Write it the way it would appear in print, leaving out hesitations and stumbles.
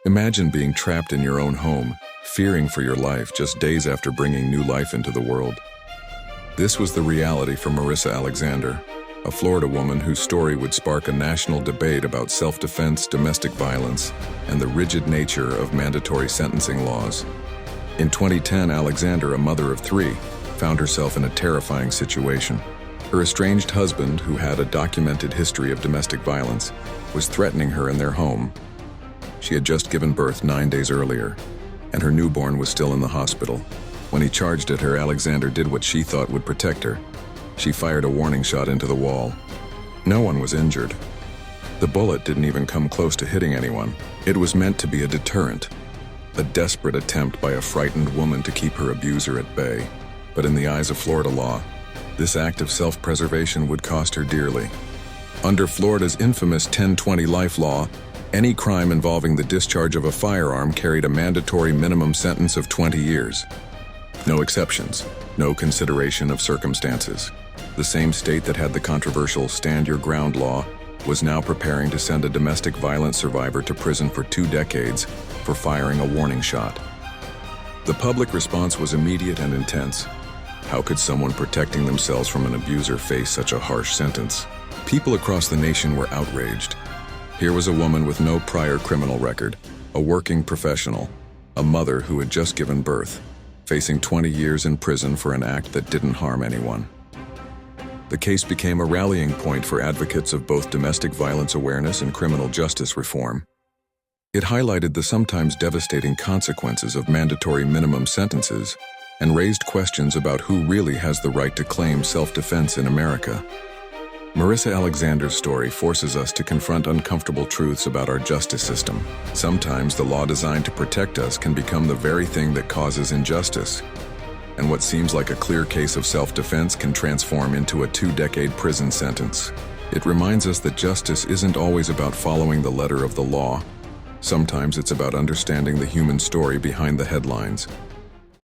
Imagine being trapped in your own home, fearing for your life just days after bringing new life into the world. This was the reality for Marissa Alexander, a Florida woman whose story would spark a national debate about self-defense, domestic violence, and the rigid nature of mandatory sentencing laws. In 2010, Alexander, a mother of 3, found herself in a terrifying situation. Her estranged husband, who had a documented history of domestic violence, was threatening her in their home. She had just given birth 9 days earlier, and her newborn was still in the hospital. When he charged at her, Alexander did what she thought would protect her. She fired a warning shot into the wall. No one was injured. The bullet didn't even come close to hitting anyone. It was meant to be a deterrent, a desperate attempt by a frightened woman to keep her abuser at bay. But in the eyes of Florida law, this act of self-preservation would cost her dearly. Under Florida's infamous 1020 life law, any crime involving the discharge of a firearm carried a mandatory minimum sentence of 20 years. No exceptions, no consideration of circumstances. The same state that had the controversial Stand Your Ground law was now preparing to send a domestic violence survivor to prison for 2 decades for firing a warning shot. The public response was immediate and intense. How could someone protecting themselves from an abuser face such a harsh sentence? People across the nation were outraged. Here was a woman with no prior criminal record, a working professional, a mother who had just given birth, facing 20 years in prison for an act that didn't harm anyone. The case became a rallying point for advocates of both domestic violence awareness and criminal justice reform. It highlighted the sometimes devastating consequences of mandatory minimum sentences and raised questions about who really has the right to claim self-defense in America. Marissa Alexander's story forces us to confront uncomfortable truths about our justice system. Sometimes the law designed to protect us can become the very thing that causes injustice. And what seems like a clear case of self-defense can transform into a 2-decade prison sentence. It reminds us that justice isn't always about following the letter of the law. Sometimes it's about understanding the human story behind the headlines.